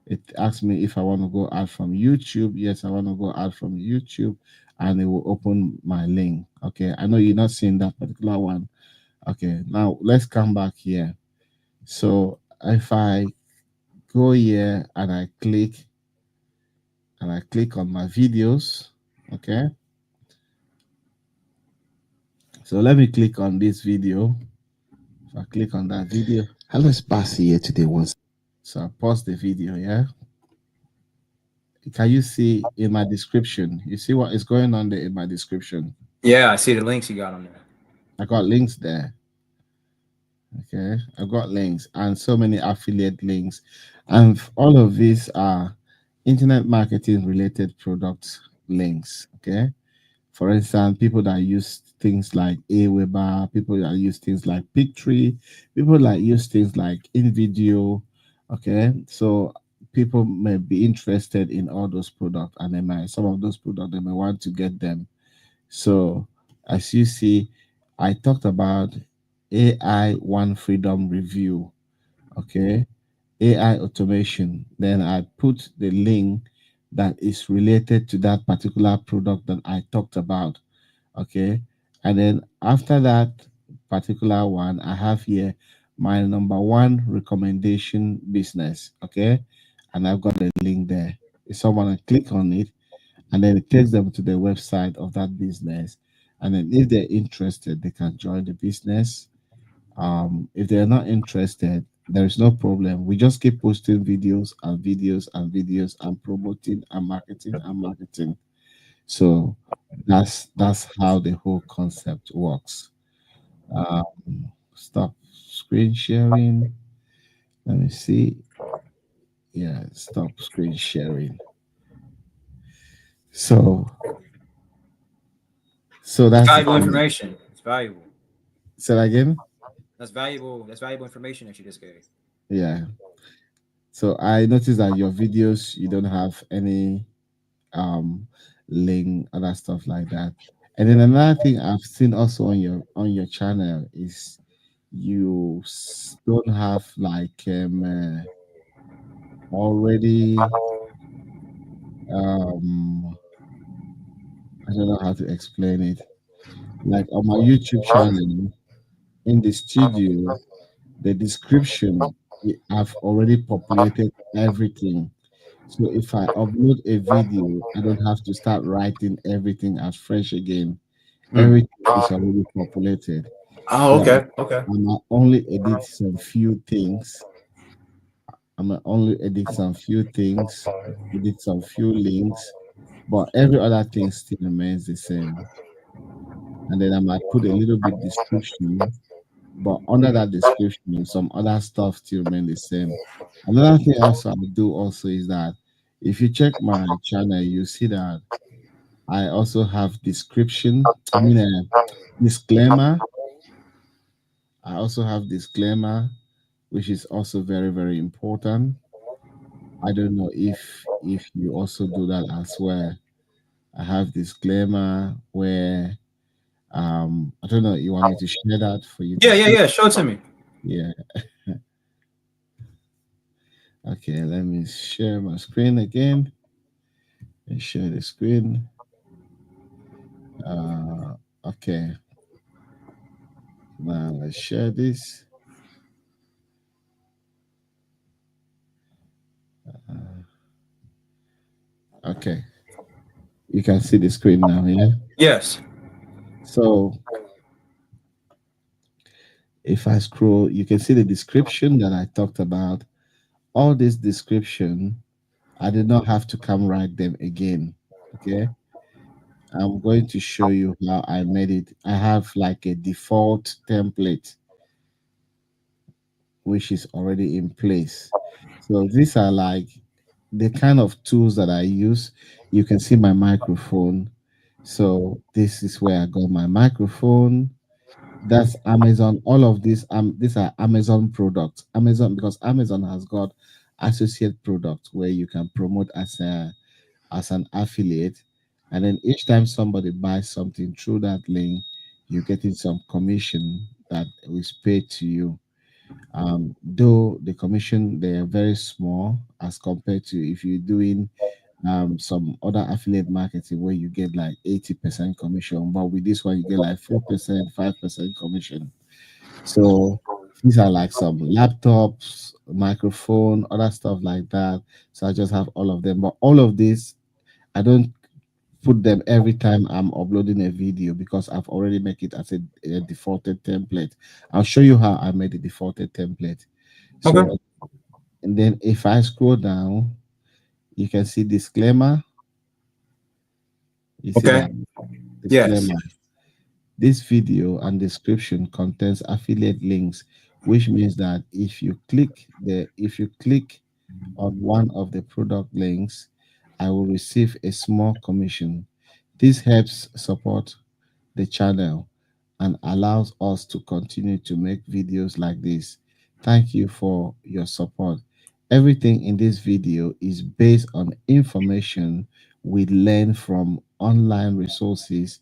A: It asks me if I want to go out from YouTube. Yes, I want to go out from YouTube, and it will open my link. Okay, I know you're not seeing that particular one. Okay, now let's come back here. So if I go here and I click on my videos, okay. So let me click on this video. If I click on that video, hello, Spasi here today once. So I pause the video, yeah. Can you see in my description? You see what is going on there in my description?
B: Yeah, I see the links you got on there.
A: I got links there. Okay, I've got links and so many affiliate links, and all of these are internet marketing related product links. Okay, for instance, people that use things like Aweber, people that use things like Pictory, people that use things like Invideo. Okay, so people may be interested in all those products, and they might some of those products they may want to get them. So as you see, I talked about AI One Freedom Review. Okay, AI automation. Then I put the link that is related to that particular product that I talked about. Okay, and then after that particular one, I have here my number one recommendation business. Okay, and I've got a link there. If someone click on it, and then it takes them to the website of that business, and then if they're interested, they can join the business. If they're not interested, there is no problem. We just keep posting videos and videos and videos and promoting and marketing and marketing. So that's how the whole concept works. Stop screen sharing. Let me see. Yeah, stop screen sharing. So
B: It's
A: that's the
B: valuable
A: thing.
B: information. It's valuable.
A: Say that again.
B: That's valuable. That's valuable information that you just gave.
A: Yeah. So I noticed that your videos you don't have any um link, other stuff like that. And then another thing I've seen also on your channel is don't have like already um I don't know how to explain it. Like on my YouTube channel in the studio, the description I've already populated everything. So if I upload a video, I don't have to start writing everything as fresh again.
B: Mm.
A: Everything is already populated.
B: Oh,
A: So
B: okay. Okay.
A: I might only edit some few things. I might only edit some few links, but every other thing still remains the same. And then I might put a little bit description, but under that description, some other stuff still remain the same. Another thing also I do also is that if you check my channel, you see that I also have description. I mean, a disclaimer. I also have disclaimer, which is also very very important. I don't know if you also do that as well. I have disclaimer where I don't know. You want me to share that for you to
B: Yeah, yeah,
A: see?
B: yeah. Show it to me.
A: Yeah. Okay. Let me share my screen again and share the screen. Okay. Now let's share this. Okay. You can see the screen now. Yeah.
B: Yes.
A: So if I scroll, you can see the description that I talked about. All this description, I did not have to come write them again. Okay. I'm going to show you how I made it. I have like a default template which is already in place. So these are like the kind of tools that I use. You can see my microphone. So this is where I got my microphone. That's Amazon. All of these are Amazon products. Amazon, because Amazon has got associate products where you can promote as an affiliate, and then each time somebody buys something through that link, you're getting some commission that is paid to you. Though the commission they are very small as compared to if you're doing some other affiliate marketing where you get like 80% commission, but with this one you get like 4%, 5% commission. So these are like some laptops, microphone, other stuff like that. So I just have all of them. But all of this, I don't put them every time I'm uploading a video because I've already make it as a defaulted template. I'll show you how I made the defaulted template.
B: Okay.
A: So and then if I scroll down, you can see disclaimer. You see
B: Okay.
A: that
B: Yes.
A: disclaimer. This video and description contains affiliate links, which means that if you click on one of the product links, I will receive a small commission. This helps support the channel and allows us to continue to make videos like this. Thank you for your support. Everything in this video is based on information we learn from online resources,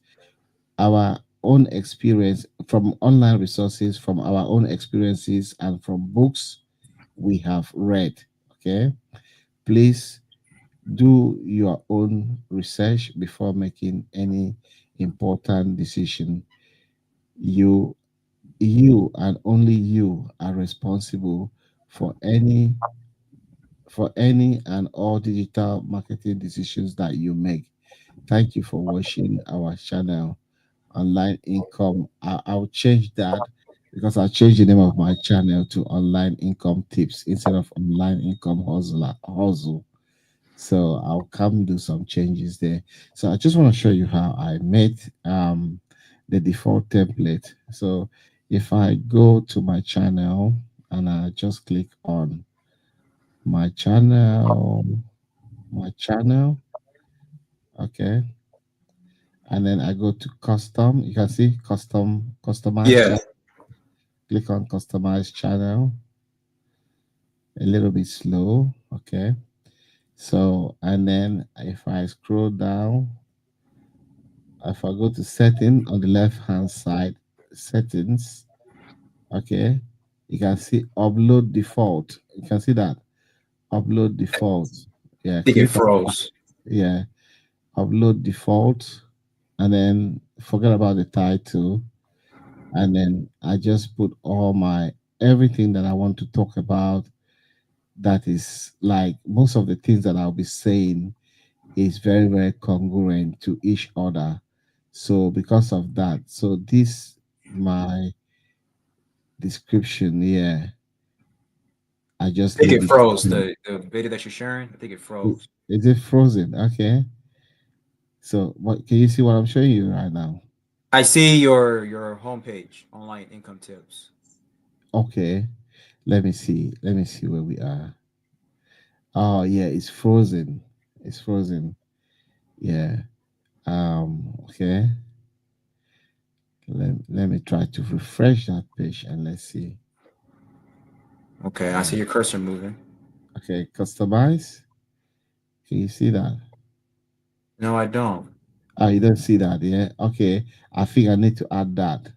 A: our own experience from online resources, from our own experiences, and from books we have read. Okay, please do your own research before making any important decision. You, you and only you are responsible for any and all digital marketing decisions that you make. Thank you for watching our channel, Online Income. I'll change that because I'll change the name of my channel to Online Income Tips instead of Online Income Hustle. So I'll come do some changes there. So I just want to show you how I made the default template. So if I go to my channel and I just click on my channel, my channel, okay, and then I go to custom. You can see customize
B: Yeah.
A: channel. Click on customize channel. A little bit slow, okay. So and then if I scroll down, if I go to setting on the left hand side, settings, okay, you can see upload default. You can see that upload default. Yeah,
B: I think you
A: click on that.
B: froze.
A: Yeah, upload default, and then forget about the title, and then I just put all my everything that I want to talk about. That is like most of the things that I'll be saying is very, very congruent to each other. So because of that, so this my description here, I
B: I
A: just
B: think
A: leave
B: it
A: it.
B: froze. The video that you're sharing, I think it froze.
A: Is it frozen? Okay. So what can you see what I'm showing you right now?
B: I see your homepage, online income tips.
A: Okay. Let me see. Let me see where we are. Oh yeah, it's frozen. It's frozen. Yeah. Okay. Let me try to refresh that page and let's see.
B: Okay, I
A: Uh,
B: see your cursor moving.
A: okay, customize. Can you see that?
B: No, I don't.
A: Oh, you don't see that, yeah? Okay. I think I need to add that.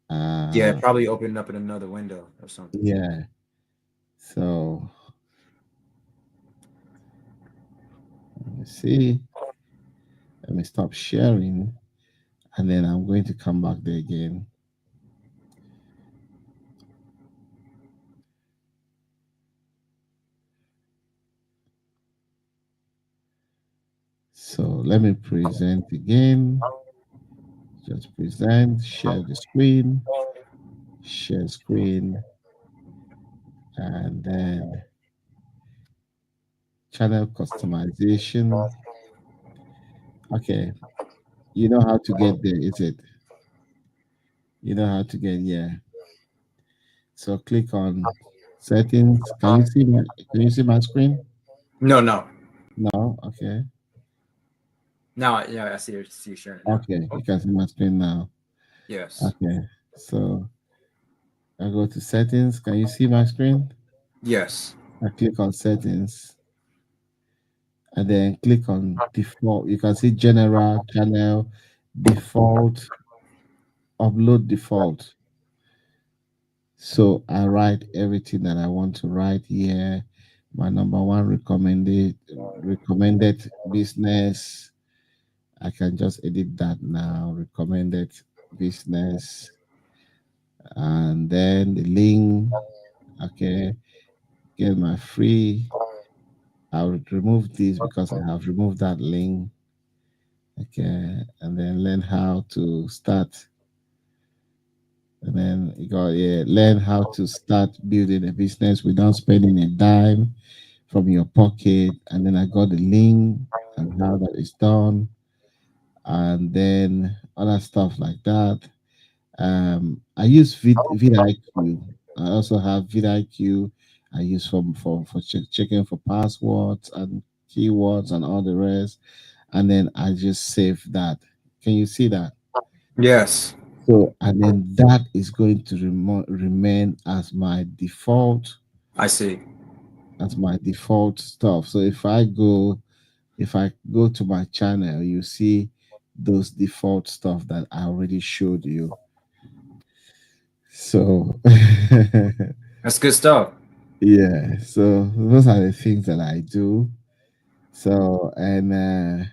B: Yeah,
A: Uh
B: it probably opened up in another window or something.
A: yeah. So let me see. Let me stop sharing and then I'm going to come back there again. So let me present again. Just present, share screen, and then channel customization. Okay, you know how to get there, is it? You know how to get here. So click on settings. Can you see my screen?
B: No, no.
A: No? Okay.
B: Now, yeah, I see you sharing it now.
A: Okay, you can see my screen now.
B: Yes.
A: Okay. So I go to settings. Can you see my screen?
B: Yes.
A: I click on settings and then click on default. You can see general channel default, upload default. So I write everything that I want to write here. My number one recommended business. I can just edit that now. Recommended business, and then the link. Okay, get my free. I will remove this because I have removed that link. Okay, and then learn how to start. And then you got, yeah, learn how to start building a business without spending a dime from your pocket. And then I got the link and how that is done, and then other stuff like that. I use VidIQ. I also have VidIQ. I use for checking for passwords and keywords and all the rest. And then I just save that. Can you see that?
B: Yes.
A: So and then that is going to remain
B: I see.
A: as my default stuff. So if I go to my channel, you see those default stuff that I already showed you. So
B: That's good stuff.
A: yeah, so those are the things that I do. So and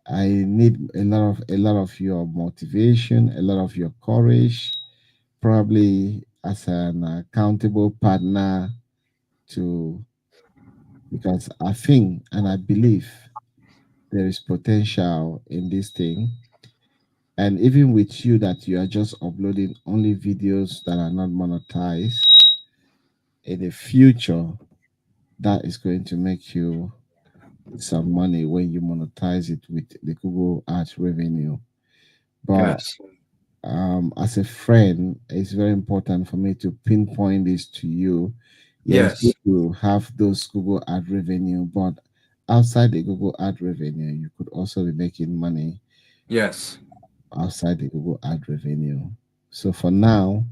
A: I need a lot of your motivation, a lot of your courage, probably as an accountable partner to, because I think and I believe there is potential in this thing. And even with you that you are just uploading only videos that are not monetized, in the future, that is going to make you some money when you monetize it with the Google Ads revenue. But
B: Yes.
A: as a friend, it's very important for me to pinpoint this to you. Yeah, it's good
B: Yes.
A: to have those Google ad revenue, but outside the Google ad revenue, you could also be making money
B: Yes.
A: outside the Google ad revenue. So for now,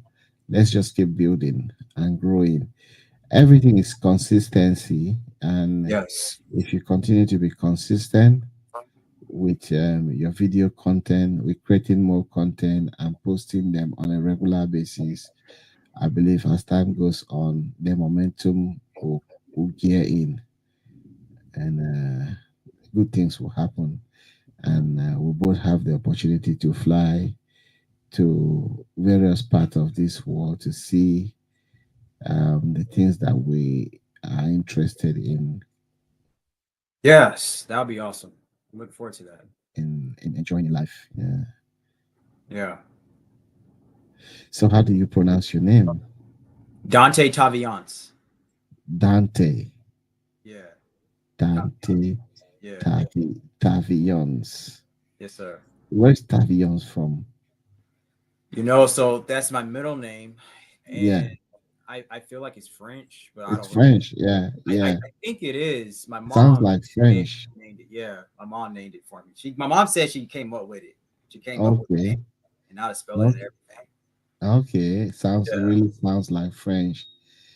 A: let's just keep building and growing. Everything is consistency, and
B: Yes.
A: if you continue to be consistent with your video content, with creating more content and posting them on a regular basis, I believe as time goes on, the momentum will gear in, and good things will happen, and we'll both have the opportunity to fly to various parts of this world to see the things that we are interested
B: Yes. That would be awesome. I'm looking forward to that.
A: in enjoying in life. Yeah.
B: Yeah.
A: So how do you pronounce your name?
B: Dante Taviance.
A: Dante.
B: Yeah. Taviance.
A: Dante
B: Yeah.
A: Tavions.
B: Yes, sir.
A: Where's Tavions from?
B: So that's my middle name,
A: Yeah,
B: and I feel like it's French, but I
A: it's
B: don't really.
A: French. Yeah,
B: I
A: yeah.
B: think it is. My
A: It sounds
B: mom
A: like
B: named,
A: French.
B: named it. Yeah, my mom named it for me. My mom said she came up with it. She came up with the name
A: Okay.
B: and how to spell it and
A: Okay.
B: everything.
A: Okay. Sounds
B: Yeah,
A: really sounds like French.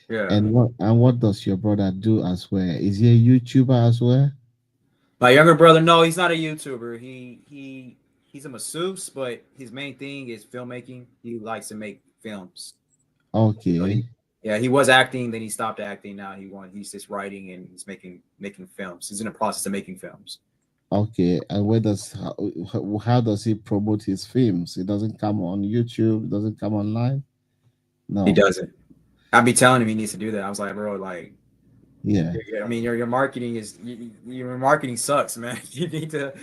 B: yeah.
A: And what does your brother do as well? Is he a YouTuber as well?
B: My younger brother, no, he's not a YouTuber. He's a masseuse, but his main thing is filmmaking. He likes to make films. So
A: Okay.
B: yeah, he was acting, then he stopped acting. Now he's just writing and he's making films. He's in the process of making films.
A: Okay. And how does he promote his films? It doesn't come on YouTube, it doesn't come online?
B: He
A: No.
B: doesn't. I be telling him he needs to do that. I was like, bro, like,
A: Yeah.
B: I mean, your marketing your marketing sucks, man. You need to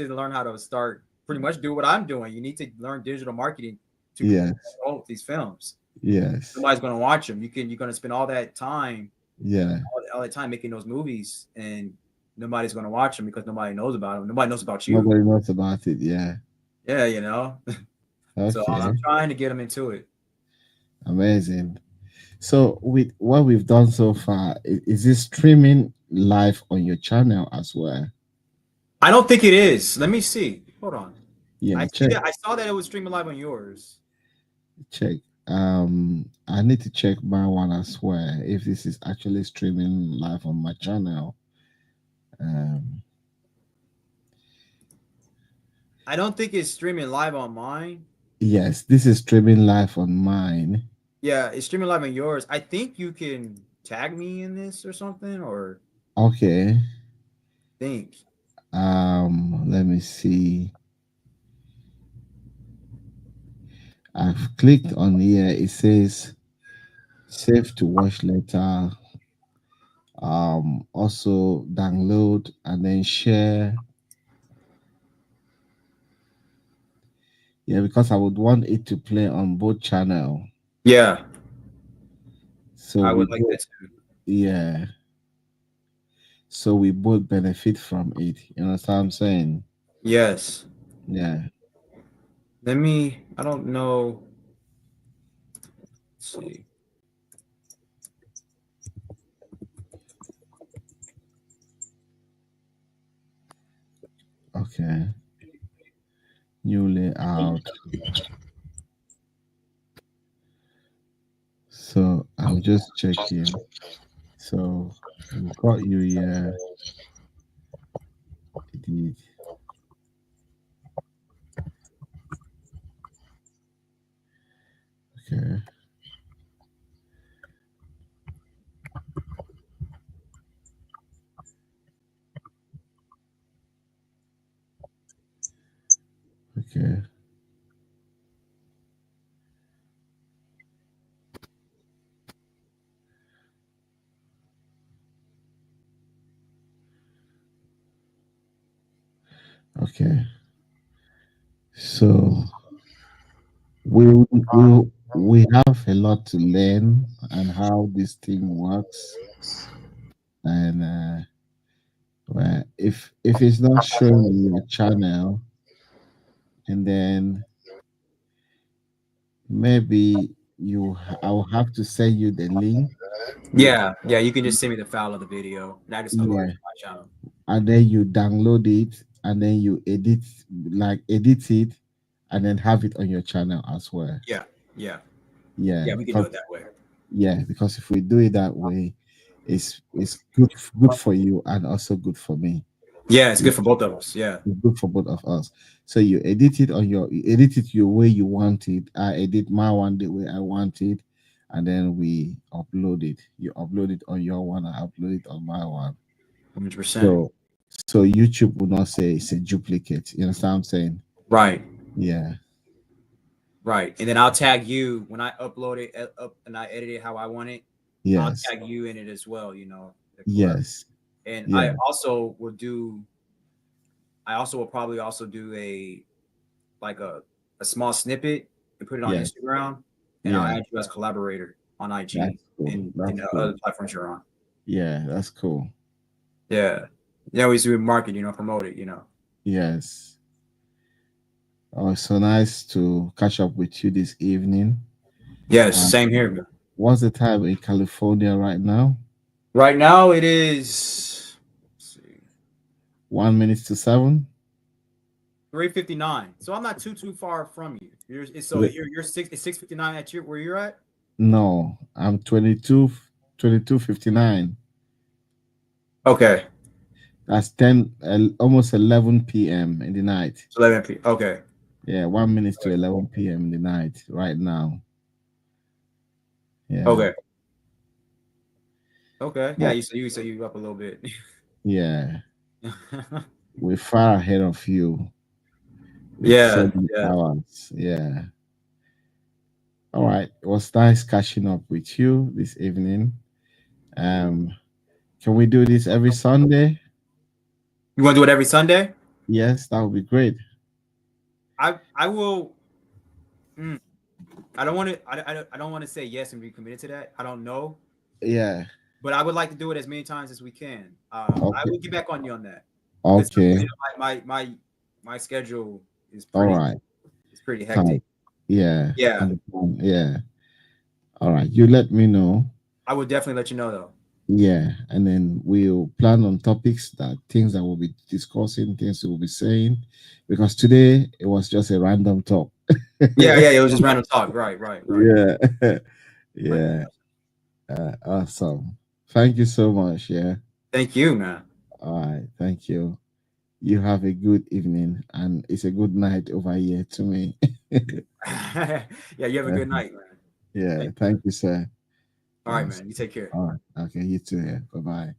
B: learn how to start pretty much do what I'm doing. You need to learn digital marketing to
A: Yes.
B: promote these films.
A: Yes.
B: Nobody's gonna watch them. You're gonna spend all that time,
A: Yeah.
B: all that time making those movies, and nobody's gonna watch them because nobody knows about them. Nobody knows about you.
A: Nobody knows about it. Yeah.
B: Yeah, So I'm
A: Okay.
B: trying to get them into it.
A: Amazing. So with what we've done so far, is this streaming live on your channel as well?
B: I don't think it is. Let me see. Hold on. I
A: Yeah,
B: see
A: check,
B: that. I saw that it was streaming live on yours.
A: check. I need to check my one as well if this is actually streaming live on my channel. Um,
B: I don't think it's streaming live on mine.
A: yes, this is streaming live on mine.
B: Yeah, it's streaming live on yours. I think you can tag me in this or something, or
A: Okay.
B: think.
A: Let me see. I've clicked on here. It says save to watch later. Also download and then share. Yeah, because I would want it to play on both channel.
B: Yeah,
A: So
B: I
A: we
B: would like
A: both,
B: that too.
A: yeah. So we both benefit from it. You know what I'm saying?
B: Yes.
A: Yeah.
B: Let me. I don't know. Let's see.
A: Okay. New layout. So I'm just checking. So we've got you here. Edit. Okay. Okay. So we we have a lot to learn and how this thing works. And well, if it's not showing in your channel, and then maybe I'll have to send you the link.
B: Yeah, yeah. You can just send me the file of the video, and I just upload it
A: Yeah,
B: to my channel.
A: and then you download it, and then you edit it, and then have it on your channel as well.
B: Yeah, yeah,
A: Yeah,
B: yeah. We can do
A: because
B: it that way.
A: yeah, because if we do it that way, it's good for you and also good for me.
B: Yeah, it's
A: Yeah,
B: good for both of us. Yeah.
A: it's good for both of us. So you edit it your way you want it. I edit my one the way I want it, and then we upload it. You upload it on your one, I upload it on my one.
B: 100%.
A: So YouTube will not say it's a duplicate. You understand what I'm saying?
B: Right,
A: Yeah.
B: right. And then I'll tag you when I upload it up and I edit it how I want it. I'll
A: Yes.
B: tag you in it as well. You know, the collab.
A: Yes.
B: And
A: Yeah.
B: I also will probably also do a like a small snippet and put it on
A: Yeah.
B: Instagram, and I'll
A: Yeah.
B: add you as collaborator on
A: That's
B: IG
A: cool.
B: and
A: That's
B: other
A: cool.
B: platforms you're on.
A: Yeah, that's cool.
B: Yeah, you always do market, you know, promote it, you know.
A: Yes. Oh, it's so nice to catch up with you this evening.
B: Yes,
A: Um,
B: same here, man.
A: what's the time in California right now?
B: Right now it is, let's see,
A: 1 minute to 7.
B: 3:59. So I'm not too far from you.
A: Wait,
B: You're 6:59 at where you're at.
A: no, I'm 22:59.
B: Okay,
A: That's 10, almost 11 p.m. in the night.
B: it's 11 p. Okay,
A: Yeah, 1 minute to 11 p.m. in the night right now. Yeah.
B: okay, okay. Yeah,
A: But
B: you say you up a little bit.
A: yeah, we're far ahead of you with
B: Yeah,
A: so many
B: yeah.
A: hours. Yeah. All right. It was nice catching up with you this evening. Um, can we do this every Sunday?
B: You want to do it every Sunday?
A: Yes, that would be great.
B: I will. mm, I don't want to. I don't want to say yes and be committed to that. I don't know,
A: Yeah.
B: but I would like to do it as many times as we can. I
A: Okay.
B: will get back on you on that because
A: Okay.
B: my schedule is
A: All
B: pretty
A: right.
B: hectic.
A: Time. Yeah.
B: Yeah,
A: Yeah. All right. You let me know.
B: I would definitely let you know though.
A: Yeah. And then we'll plan on topics things that we'll be discussing, things we'll be saying. Because today it was just a random talk.
B: Yeah, yeah. It was just random talk. Right, right, right.
A: Yeah.
B: Right.
A: Yeah. Awesome. Thank you so much. Yeah.
B: Thank you, man.
A: All right. Thank you. You have a good evening, and it's a good night over here to me.
B: Yeah, you have a good night, man.
A: Yeah. Thank you, sir.
B: All right,
A: Yes.
B: man. You take care.
A: All right. Okay. You too. Yeah. Bye bye.